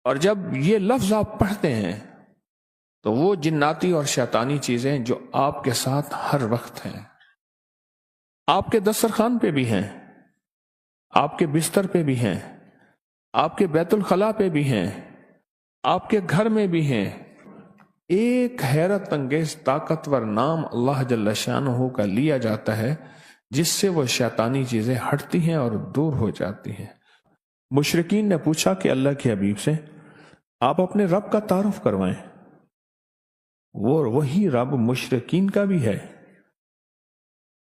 اور جب یہ لفظ آپ پڑھتے ہیں تو وہ جناتی اور شیطانی چیزیں جو آپ کے ساتھ ہر وقت ہیں، آپ کے دسترخوان پہ بھی ہیں، آپ کے بستر پہ بھی ہیں، آپ کے بیت الخلاء پہ بھی ہیں، آپ کے گھر میں بھی ہیں، ایک حیرت انگیز طاقتور نام اللہ جل شانہ کا لیا جاتا ہے جس سے وہ شیطانی چیزیں ہٹتی ہیں اور دور ہو جاتی ہیں۔ مشرکین نے پوچھا کہ اللہ کے حبیب سے آپ اپنے رب کا تعارف کروائیں، وہ وہی رب مشرکین کا بھی ہے،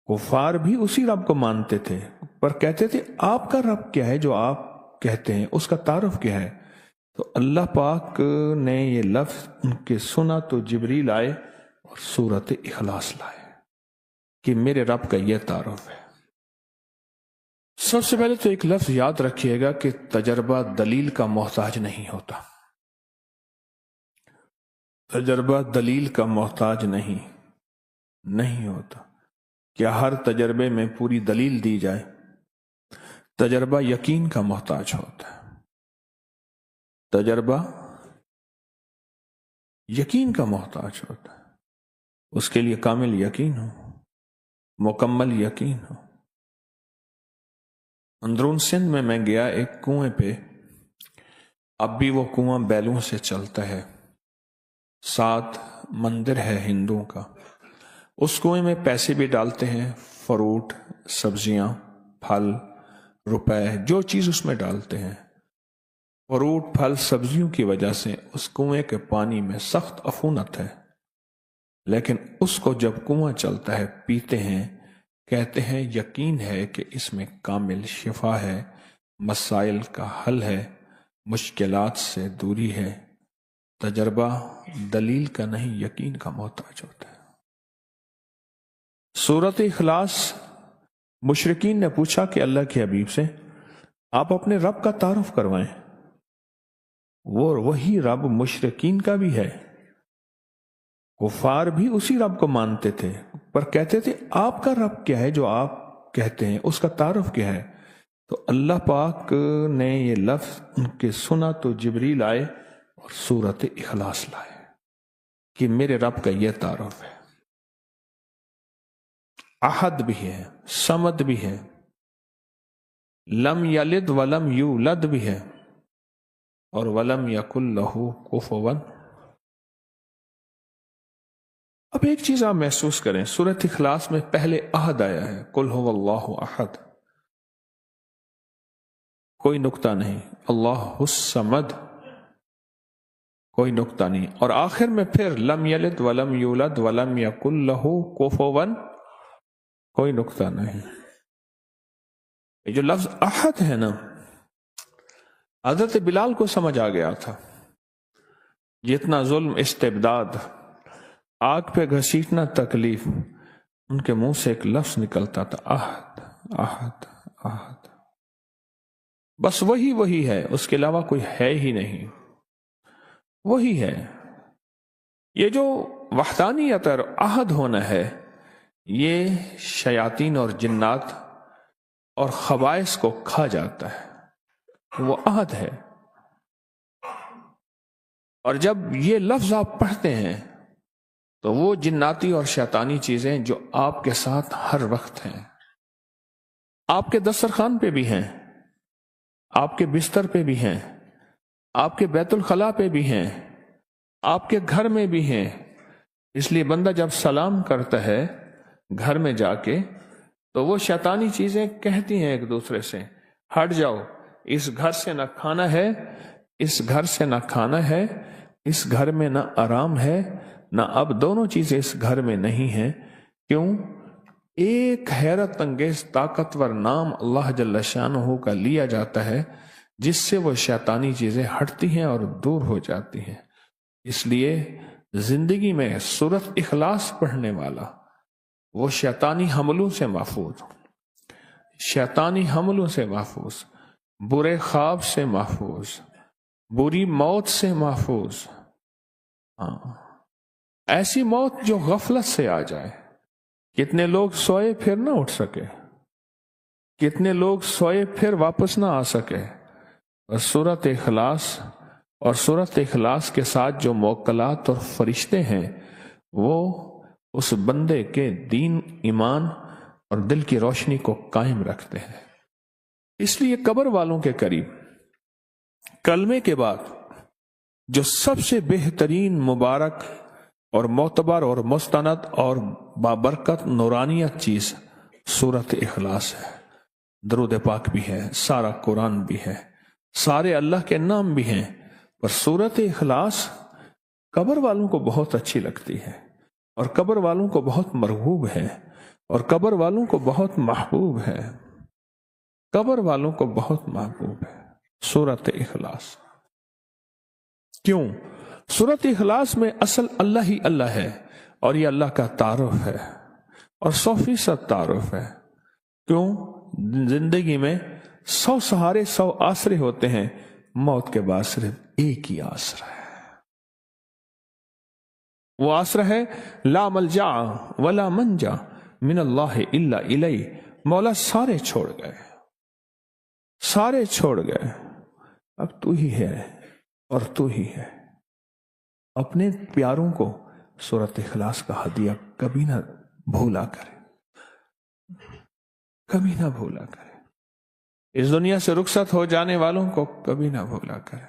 کفار بھی اسی رب کو مانتے تھے پر کہتے تھے آپ کا رب کیا ہے جو آپ کہتے ہیں، اس کا تعارف کیا ہے؟ تو اللہ پاک نے یہ لفظ ان کے سنا تو جبریل آئے اور سورۃ اخلاص لائے کہ میرے رب کا یہ تعارف ہے۔ سب سے پہلے تو ایک لفظ یاد رکھیے گا کہ تجربہ دلیل کا محتاج نہیں ہوتا، تجربہ دلیل کا محتاج نہیں ہوتا۔ کیا ہر تجربے میں پوری دلیل دی جائے؟ تجربہ یقین کا محتاج ہوتا ہے، تجربہ یقین کا محتاج ہوتا ہے، اس کے لیے کامل یقین ہو، مکمل یقین ہو۔ اندرون سندھ میں گیا ایک کنویں پہ، اب بھی وہ کنواں بیلوں سے چلتا ہے، ساتھ مندر ہے ہندوؤں کا۔ اس کنویں میں پیسے بھی ڈالتے ہیں، فروٹ، سبزیاں، پھل، روپے، جو چیز اس میں ڈالتے ہیں۔ فروٹ، پھل، سبزیوں کی وجہ سے اس کنویں کے پانی میں سخت عفونت ہے، لیکن اس کو جب کنواں چلتا ہے پیتے ہیں، کہتے ہیں یقین ہے کہ اس میں کامل شفا ہے، مسائل کا حل ہے، مشکلات سے دوری ہے۔ تجربہ دلیل کا نہیں، یقین کا محتاج ہوتا ہے۔ سورۃ اخلاص، مشرکین نے پوچھا کہ اللہ کے حبیب سے آپ اپنے رب کا تعارف کروائیں، وہ وہی رب مشرکین کا بھی ہے، کفار بھی اسی رب کو مانتے تھے پر کہتے تھے آپ کا رب کیا ہے جو آپ کہتے ہیں، اس کا تعارف کیا ہے؟ تو اللہ پاک نے یہ لفظ ان کے سنا تو جبریل آئے اور سورۃ اخلاص لائے کہ میرے رب کا یہ تعارف ہے۔ احد بھی ہے، صمد بھی ہے، لم یلد ولم یولد بھی ہے، اور ولم یکن لہ کفوا۔ اب ایک چیز آپ محسوس کریں، سورۃ اخلاص میں پہلے احد آیا ہے، قل هو اللہ احد، کوئی نقطہ نہیں، اللہ الصمد، کوئی نقطہ نہیں، اور آخر میں پھر لم یلد ولم یولد ولم یکن لہ کفوا، کوئی نقطہ نہیں۔ یہ جو لفظ احد ہے نا، حضرت بلال کو سمجھ آ گیا تھا، جتنا ظلم، استبداد، آگ پہ گھسیٹنا تکلیف، ان کے منہ سے ایک لفظ نکلتا تھا، احد احد احد، بس وہی ہے، اس کے علاوہ کوئی ہے ہی نہیں، وہی ہے۔ یہ جو وحدانیت اور احد ہونا ہے، یہ شیاطین اور جنات اور خبائث کو کھا جاتا ہے، وہ احد ہے۔ اور جب یہ لفظ آپ پڑھتے ہیں تو وہ جناتی اور شیطانی چیزیں جو آپ کے ساتھ ہر وقت ہیں، آپ کے دسترخوان پہ بھی ہیں، آپ کے بستر پہ بھی ہیں، آپ کے بیت الخلاء پہ بھی ہیں، آپ کے گھر میں بھی ہیں۔ اس لیے بندہ جب سلام کرتا ہے گھر میں جا کے تو وہ شیطانی چیزیں کہتی ہیں ایک دوسرے سے، ہٹ جاؤ، اس گھر سے نہ کھانا ہے، اس گھر سے نہ کھانا ہے، اس گھر میں نہ آرام ہے، نہ اب دونوں چیزیں اس گھر میں نہیں ہیں۔ کیوں؟ ایک حیرت انگیز طاقتور نام اللہ جل شانہ کا لیا جاتا ہے جس سے وہ شیطانی چیزیں ہٹتی ہیں اور دور ہو جاتی ہیں۔ اس لیے زندگی میں سورۃ اخلاص پڑھنے والا وہ شیطانی حملوں سے محفوظ، شیطانی حملوں سے محفوظ، برے خواب سے محفوظ، بری موت سے محفوظ۔ ایسی موت جو غفلت سے آ جائے۔ کتنے لوگ سوئے پھر نہ اٹھ سکے، کتنے لوگ سوئے پھر واپس نہ آ سکے، اور سورۃ اخلاص اور سورت اخلاص کے ساتھ جو موکلات اور فرشتے ہیں وہ اس بندے کے دین، ایمان اور دل کی روشنی کو قائم رکھتے ہیں۔ اس لیے قبر والوں کے قریب کلمے کے بعد جو سب سے بہترین، مبارک اور معتبر اور مستند اور بابرکت نورانیت چیز سورت اخلاص ہے۔ درود پاک بھی ہے، سارا قرآن بھی ہے، سارے اللہ کے نام بھی ہیں، پر سورت اخلاص قبر والوں کو بہت اچھی لگتی ہے، اور قبر والوں کو بہت مرغوب ہے، اور قبر والوں کو بہت محبوب ہے، قبر والوں کو بہت محبوب ہے سورت اخلاص۔ کیوں؟ سورت اخلاص میں اصل اللہ ہی اللہ ہے، اور یہ اللہ کا تعارف ہے، اور 100% تعارف ہے۔ کیوں؟ زندگی میں 100 سہارے، 100 آسرے ہوتے ہیں، موت کے بعد صرف ایک ہی آسرا ہے۔ وہ آسرا ہے لا ملجا ولا منجا من اللہ الا الیہ۔ مولا سارے چھوڑ گئے، سارے چھوڑ گئے، اب تو ہی ہے اور تو ہی ہے۔ اپنے پیاروں کو سورت اخلاص کا ہدیہ کبھی نہ بھولا کرے، کبھی نہ بھولا کرے۔ اس دنیا سے رخصت ہو جانے والوں کو کبھی نہ بھولا کرے،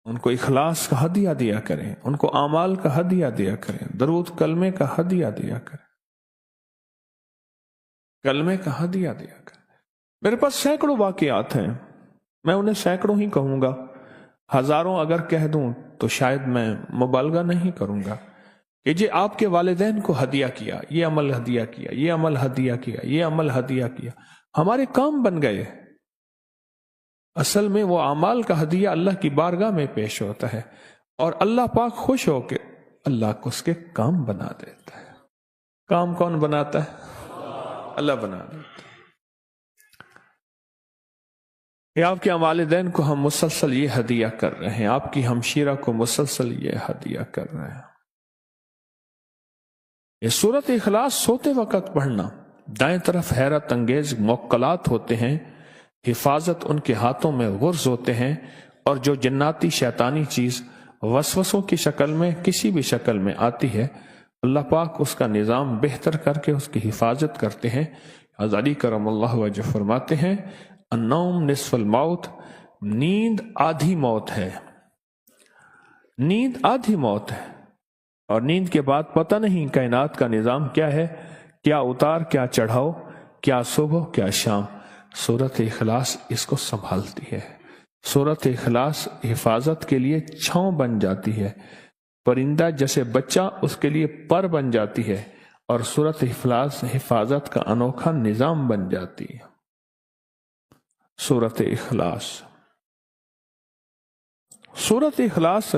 ان کو اخلاص کا ہدیہ دیا کریں، ان کو اعمال کا ہدیہ دیا کریں، درود کلمے کا ہدیہ دیا کریں، کلمے کا ہدیہ دیا کریں۔ میرے پاس سینکڑوں واقعات ہیں، میں انہیں سینکڑوں ہی کہوں گا، ہزاروں اگر کہہ دوں تو شاید میں مبالغہ نہیں کروں گا کہ جی آپ کے والدین کو ہدیہ کیا، یہ عمل ہدیہ کیا، یہ عمل ہدیہ کیا، یہ عمل ہدیہ کیا، ہمارے کام بن گئے۔ اصل میں وہ اعمال کا ہدیہ اللہ کی بارگاہ میں پیش ہوتا ہے، اور اللہ پاک خوش ہو کے اللہ کو اس کے کام بنا دیتا ہے۔ کام کون بناتا ہے؟ اللہ بنا دیتا ہے۔ یا آپ کے والدین کو ہم مسلسل یہ ہدیہ کر رہے ہیں، آپ کی ہمشیرہ کو مسلسل یہ ہدیہ کر رہے ہیں۔ یہ سورت اخلاص سوتے وقت پڑھنا، دائیں طرف حیرت انگیز موکلات ہوتے ہیں، حفاظت ان کے ہاتھوں میں غرز ہوتے ہیں، اور جو جناتی شیطانی چیز وسوسوں کی شکل میں کسی بھی شکل میں آتی ہے، اللہ پاک اس کا نظام بہتر کر کے اس کی حفاظت کرتے ہیں۔ علی کرم اللہ وجہ فرماتے ہیں النوم نصف الموت، نیند آدھی موت ہے، نیند آدھی موت ہے، اور نیند کے بعد پتہ نہیں کائنات کا نظام کیا ہے، کیا اتار کیا چڑھاؤ، کیا صبح کیا شام۔ سورت اخلاص اس کو سنبھالتی ہے، سورت اخلاص حفاظت کے لیے چھاؤں بن جاتی ہے، پرندہ جیسے بچہ اس کے لیے پر بن جاتی ہے، اور سورت اخلاص حفاظت کا انوکھا نظام بن جاتی ہے۔ سورت اخلاص، سورت اخلاص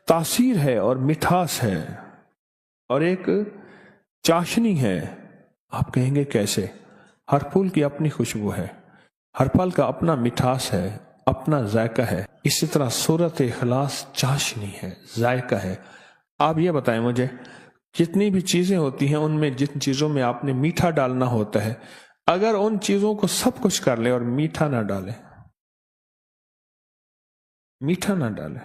تاثیر ہے اور مٹھاس ہے، اور ایک چاشنی ہے۔ آپ کہیں گے کیسے؟ ہر پھول کی اپنی خوشبو ہے، ہر پھل کا اپنا مٹھاس ہے، اپنا ذائقہ ہے، اسی طرح سورت اخلاص چاشنی ہے، ذائقہ ہے۔ آپ یہ بتائیں مجھے، جتنی بھی چیزیں ہوتی ہیں ان میں جن چیزوں میں آپ نے میٹھا ڈالنا ہوتا ہے، اگر ان چیزوں کو سب کچھ کر لے اور میٹھا نہ ڈالے، میٹھا نہ ڈالے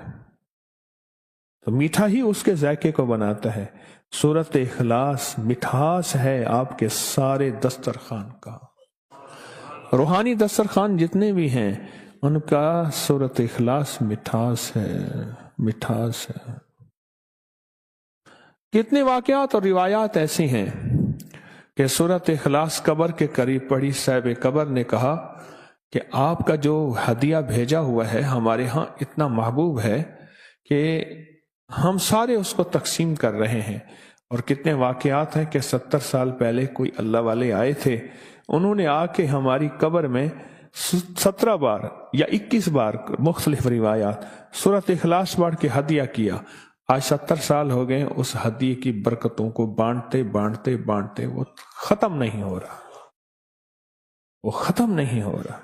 تو میٹھا ہی اس کے ذائقے کو بناتا ہے۔ سورت اخلاص مٹھاس ہے آپ کے سارے دسترخوان کا، روحانی دسترخوان جتنے بھی ہیں ان کا سورت اخلاص مٹھاس ہے، مٹھاس ہے۔ کتنے واقعات اور روایات ایسی ہیں کہ سورت اخلاص قبر کے قریب پڑھی، صاحب قبر نے کہا کہ آپ کا جو ہدیہ بھیجا ہوا ہے ہمارے ہاں اتنا محبوب ہے کہ ہم سارے اس کو تقسیم کر رہے ہیں۔ اور کتنے واقعات ہیں کہ 70 سال پہلے کوئی اللہ والے آئے تھے، انہوں نے آ کے ہماری قبر میں 17 بار یا 21 بار مختلف روایات سورت اخلاص پڑھ کے ہدیہ کیا۔ آج 70 سال ہو گئے، اس ہدیے کی برکتوں کو بانٹتے بانٹتے بانٹتے وہ ختم نہیں ہو رہا، وہ ختم نہیں ہو رہا۔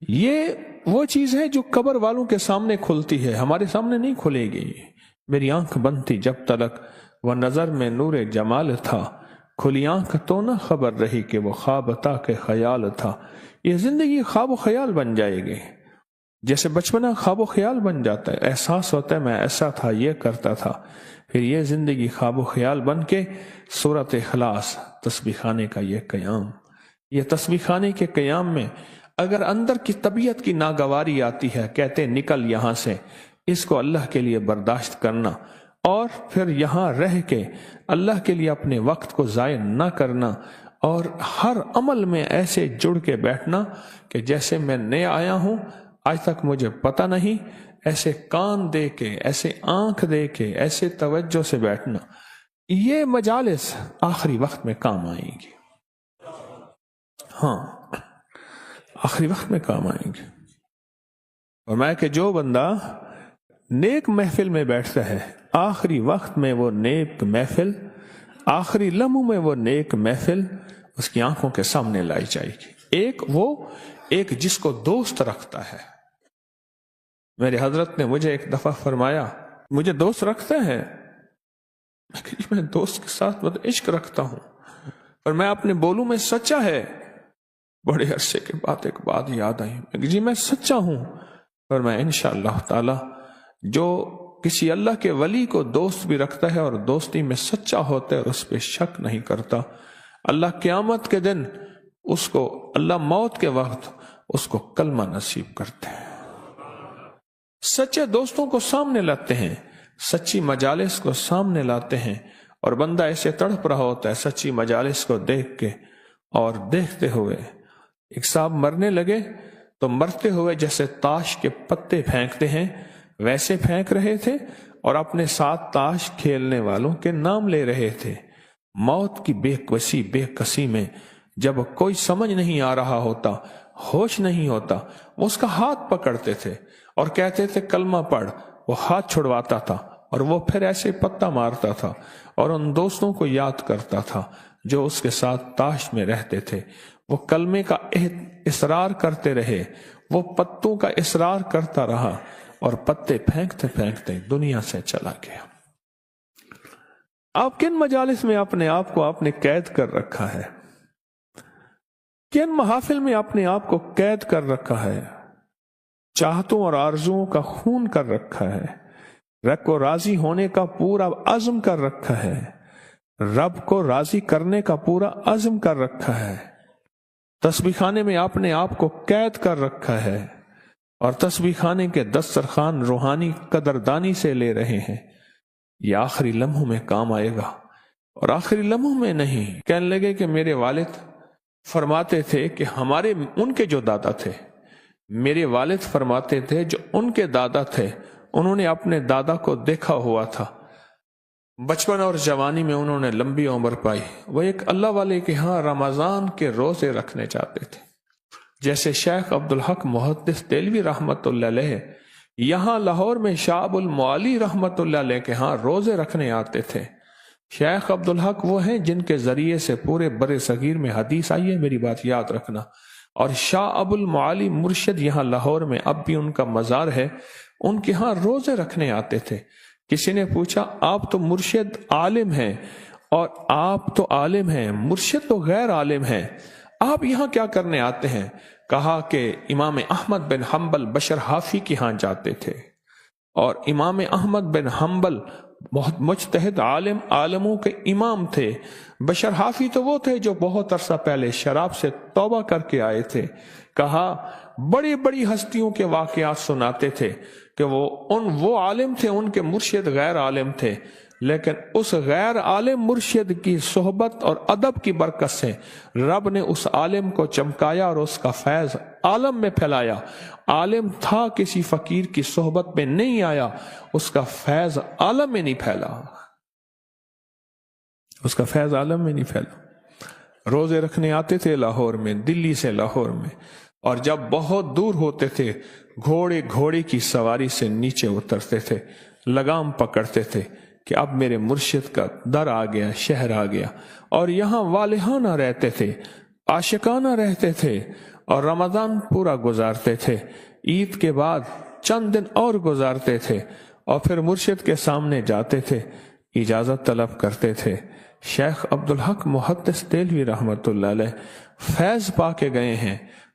یہ وہ چیز ہے جو قبر والوں کے سامنے کھلتی ہے، ہمارے سامنے نہیں کھلے گی۔ میری آنکھ بند تھی جب تلک، وہ نظر میں نور جمال تھا، کھلی آنکھ تو نہ خبر رہی کہ وہ خواب عطا کے خیال تھا۔ یہ زندگی خواب و خیال بن جائے گی، جیسے بچپنا خواب و خیال بن جاتا ہے، احساس ہوتا ہے میں ایسا تھا، یہ کرتا تھا، پھر یہ زندگی خواب و خیال بن کے سورۃ اخلاص تسبیح خانے کا یہ قیام، یہ تسبیح خانے کے قیام میں اگر اندر کی طبیعت کی ناگواری آتی ہے، کہتے نکل یہاں سے، اس کو اللہ کے لیے برداشت کرنا اور پھر یہاں رہ کے اللہ کے لیے اپنے وقت کو ضائع نہ کرنا اور ہر عمل میں ایسے جڑ کے بیٹھنا کہ جیسے میں نیا آیا ہوں، آج تک مجھے پتہ نہیں، ایسے کان دے کے، ایسے آنکھ دے کے، ایسے توجہ سے بیٹھنا، یہ مجالس آخری وقت میں کام آئیں گی۔ ہاں، آخری وقت میں کام آئیں گے۔ اور میں کہ جو بندہ نیک محفل میں بیٹھتا ہے، آخری وقت میں وہ نیک محفل، آخری لمحوں میں وہ نیک محفل اس کی آنکھوں کے سامنے لائی جائے گی۔ ایک جس کو دوست رکھتا ہے۔ میرے حضرت نے مجھے ایک دفعہ فرمایا، مجھے دوست رکھتا ہے؟ میں دوست کے ساتھ عشق رکھتا ہوں، اور میں اپنے بولوں میں سچا ہے۔ بڑے عرصے کے بعد ایک بات یاد آئی، جی میں سچا ہوں، اور میں انشاءاللہ تعالی جو کسی اللہ کے ولی کو دوست بھی رکھتا ہے اور دوستی میں سچا ہوتا ہے اور اس پہ شک نہیں کرتا، اللہ قیامت کے دن اس کو، اللہ موت کے وقت اس کو کلمہ نصیب کرتے ہیں۔ سچے دوستوں کو سامنے لاتے ہیں، سچی مجالس کو سامنے لاتے ہیں، اور بندہ ایسے تڑپ رہا ہوتا ہے سچی مجالس کو دیکھ کے، اور دیکھتے ہوئے ایک صاحب مرنے لگے تو مرتے ہوئے جیسے تاش کے پتے پھینکتے ہیں ویسے پھینک رہے تھے، اور اپنے ساتھ تاش کھیلنے والوں کے نام لے رہے تھے۔ موت کی بے کسی میں جب کوئی سمجھ نہیں آ رہا ہوتا، ہوش نہیں ہوتا، وہ اس کا ہاتھ پکڑتے تھے اور کہتے تھے کلمہ پڑھ، وہ ہاتھ چھڑواتا تھا اور وہ پھر ایسے پتہ مارتا تھا اور ان دوستوں کو یاد کرتا تھا جو اس کے ساتھ تاش میں رہتے تھے۔ وہ کلمے کا اصرار کرتے رہے، وہ پتوں کا اصرار کرتا رہا، اور پتے پھینکتے پھینکتے دنیا سے چلا گیا۔ آپ کن مجالس میں اپنے آپ کو آپ نے قید کر رکھا ہے؟ کن محافل میں اپنے آپ کو قید کر رکھا ہے؟ چاہتوں اور آرزوؤں کا خون کر رکھا ہے، رب کو راضی ہونے کا پورا عزم کر رکھا ہے، رب کو راضی کرنے کا پورا عزم کر رکھا ہے، تسبیح خانے میں آپ نے آپ کو قید کر رکھا ہے، اور تسبیح خانے کے دسترخوان روحانی قدردانی سے لے رہے ہیں۔ یہ آخری لمحوں میں کام آئے گا، اور آخری لمحوں میں نہیں۔ کہنے لگے کہ میرے والد فرماتے تھے کہ ان کے جو دادا تھے، میرے والد فرماتے تھے جو ان کے دادا تھے، انہوں نے اپنے دادا کو دیکھا ہوا تھا، بچپن اور جوانی میں انہوں نے لمبی عمر پائی۔ وہ ایک اللہ والے کے ہاں رمضان کے روزے رکھنے چاہتے تھے، جیسے شیخ عبدالحق محدث دہلوی رحمت اللہ علیہ یہاں لاہور میں شاہ ابو المعالی رحمت اللہ علیہ کے ہاں روزے رکھنے آتے تھے۔ شیخ عبدالحق وہ ہیں جن کے ذریعے سے پورے بر صغیر میں حدیث آئی ہے، میری بات یاد رکھنا، اور شاہ ابو المعالی مرشد یہاں لاہور میں اب بھی ان کا مزار ہے، ان کے ہاں روزے رکھنے آتے تھے۔ کسی نے پوچھا آپ تو مرشد عالم ہیں، اور آپ تو عالم ہیں، مرشد تو غیر عالم ہیں، آپ یہاں کیا کرنے آتے ہیں؟ کہا کہ امام احمد بن حنبل بشر حافی کے ہاں جاتے تھے، اور امام احمد بن حنبل بہت مجتہد عالموں کے امام تھے۔ بشر حافی تو وہ تھے جو بہت عرصہ پہلے شراب سے توبہ کر کے آئے تھے۔ کہا بڑی بڑی ہستیوں کے واقعات سناتے تھے کہ وہ عالم تھے، ان کے مرشد غیر عالم تھے، لیکن اس غیر عالم مرشد کی صحبت اور ادب کی برکت سے رب نے اس عالم کو چمکایا اور اس کا فیض عالم میں پھیلایا۔ عالم تھا، کسی فقیر کی صحبت میں نہیں آیا، اس کا فیض عالم میں نہیں پھیلا، اس کا فیض عالم میں نہیں پھیلا۔ روزے رکھنے آتے تھے لاہور میں، دلی سے لاہور میں، اور جب بہت دور ہوتے تھے گھوڑے کی سواری سے نیچے اترتے تھے، لگام پکڑتے تھے کہ اب میرے مرشد کا در آ گیا، شہر آ گیا، اور یہاں والہانہ رہتے تھے، عاشقانہ رہتے تھے، اور رمضان پورا گزارتے تھے، عید کے بعد چند دن اور گزارتے تھے، اور پھر مرشد کے سامنے جاتے تھے، اجازت طلب کرتے تھے۔ شیخ عبدالحق محدث دہلوی رحمت اللہ علیہ فیض پا کے گئے ہیں،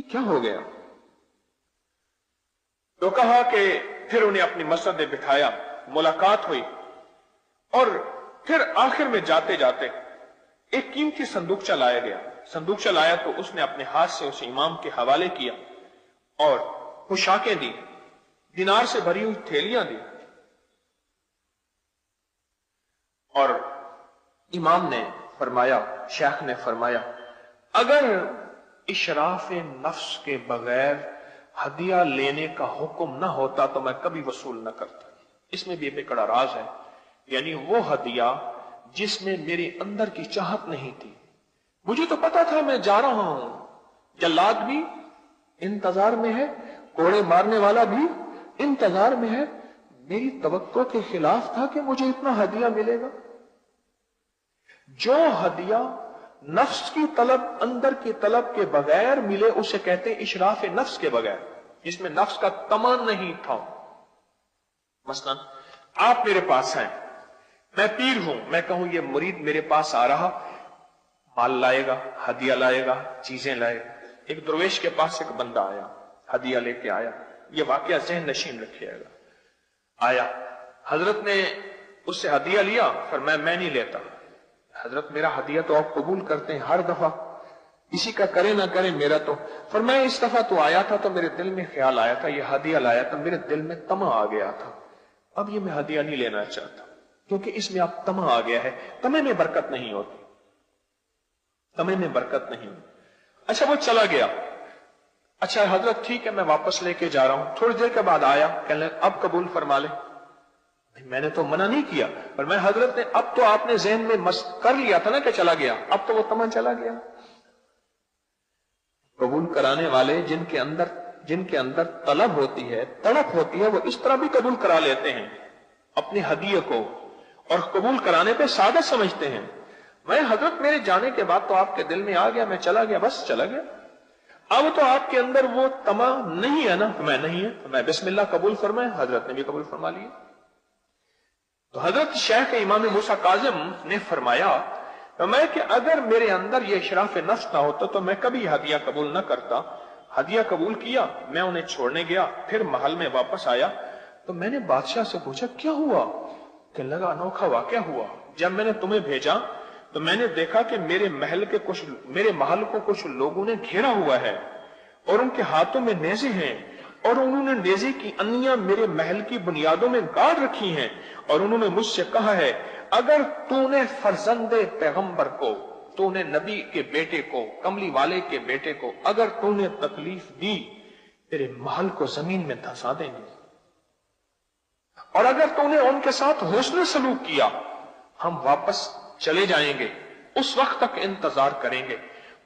یہ کیا ہو گیا؟ تو کہا کہ پھر انہیں اپنی مسجد میں بٹھایا، ملاقات ہوئی، اور پھر آخر میں جاتے جاتے ایک قیمتی صندوقچہ لایا گیا۔ صندوقچہ لایا تو اس نے اپنے ہاتھ سے اسے امام کے حوالے کیا اور پوشاکیں دی، دینار سے بھری ہوئی تھیلیاں دی، اور امام نے فرمایا، شیخ نے فرمایا، اگر اشراف نفس کے بغیر ہدیہ لینے کا حکم نہ ہوتا تو میں کبھی وصول نہ کرتا۔ اس میں بھی ایک بڑا راز ہے، یعنی وہ ہدیہ جس میں میرے اندر کی چاہت نہیں تھی، مجھے تو پتا تھا میں جا رہا ہوں، جلاد بھی انتظار میں ہے، کوڑے مارنے والا بھی انتظار میں ہے، میری توقع کے خلاف تھا کہ مجھے اتنا ہدیہ ملے گا۔ جو ہدیہ نفس کی طلب، اندر کی طلب کے بغیر ملے اسے کہتے ہیں اشراف نفس کے بغیر، جس میں نفس کا طمع نہیں تھا۔ مثلا آپ میرے پاس ہیں، میں پیر ہوں، میں کہوں یہ مرید میرے پاس آ رہا، مال لائے گا، ہدیہ لائے گا، چیزیں لائے گا۔ ایک درویش کے پاس ایک بندہ آیا، ہدیہ لے کے آیا، یہ واقعہ ذہن نشین رکھیے گا۔ آیا، حضرت نے اس سے ہدیہ لیا، فرمایا میں نہیں لیتا، حضرت میرا ہدیہ تو آپ قبول کرتے ہیں ہر دفعہ، کسی کا کرے نہ کرے میرا تو۔ فرمایا اس دفعہ تو آیا تھا تو میرے دل میں خیال آیا تھا، یہ ہدیہ لایا تھا، میرے دل میں طمع آ گیا تھا، اب یہ میں ہدیہ نہیں لینا چاہتا، کیونکہ اس میں اب طمع آ گیا ہے، طمع میں برکت نہیں ہوتی، طمع میں برکت نہیں ہوتی۔ اچھا وہ چلا گیا، اچھا حضرت ٹھیک ہے میں واپس لے کے جا رہا ہوں، تھوڑی دیر کے بعد آیا، کہنے لگا اب قبول فرما لے، میں نے تو منع نہیں کیا، پر میں حضرت نے اب تو آپ نے ذہن میں کر لیا تھا نا کہ چلا گیا، اب تو وہ طمع چلا گیا۔ قبول کرانے والے جن کے اندر طلب ہوتی ہے، تڑپ ہوتی ہے، وہ اس طرح بھی قبول کرا لیتے ہیں اپنے ہدیے کو، اور قبول کرانے پہ سادہ سمجھتے ہیں۔ میں حضرت میرے جانے کے بعد تو آپ کے دل میں آ گیا، میں چلا گیا، بس چلا گیا، اب تو آپ کے اندر وہ طمع نہیں ہے نا، میں نہیں ہے، میں بسم اللہ قبول فرمائے، حضرت نے بھی قبول فرما لیا۔ تو حضرت شیخ امام موسیٰ کاظم نے فرمایا کہ اگر میرے اندر یہ اشراف نفس نہ ہوتا تو میں کبھی ہدیہ قبول نہ کرتا۔ ہدیہ قبول کیا، میں انہیں چھوڑنے گیا، پھر محل میں واپس آیا تو میں نے بادشاہ سے پوچھا کیا ہوا؟ کہ لگا انوکھا واقعہ ہوا، جب میں نے تمہیں بھیجا تو میں نے دیکھا کہ میرے محل کو کچھ لوگوں نے گھیرا ہوا ہے اور ان کے ہاتھوں میں نیزے ہیں، اور انہوں نے نیزے کی انیاں میرے محل کی بنیادوں میں گاڑ رکھی ہیں، اور انہوں نے مجھ سے کہا ہے اگر تو نے فرزند پیغمبر کو، تو نے نبی کے بیٹے کو، کملی والے کے بیٹے کو اگر تو نے تکلیف دی، تیرے محل کو زمین میں دھسا دیں گے، اور اگر تو نے ان کے ساتھ حسن سلوک کیا ہم واپس چلے جائیں گے، اس وقت تک انتظار کریں گے۔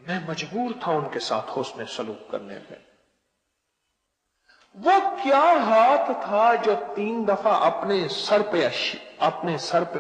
میں مجبور تھا ان کے ساتھ حسن سلوک کرنے میں۔ وہ کیا ہاتھ تھا جو 3 دفعہ اپنے سر پہ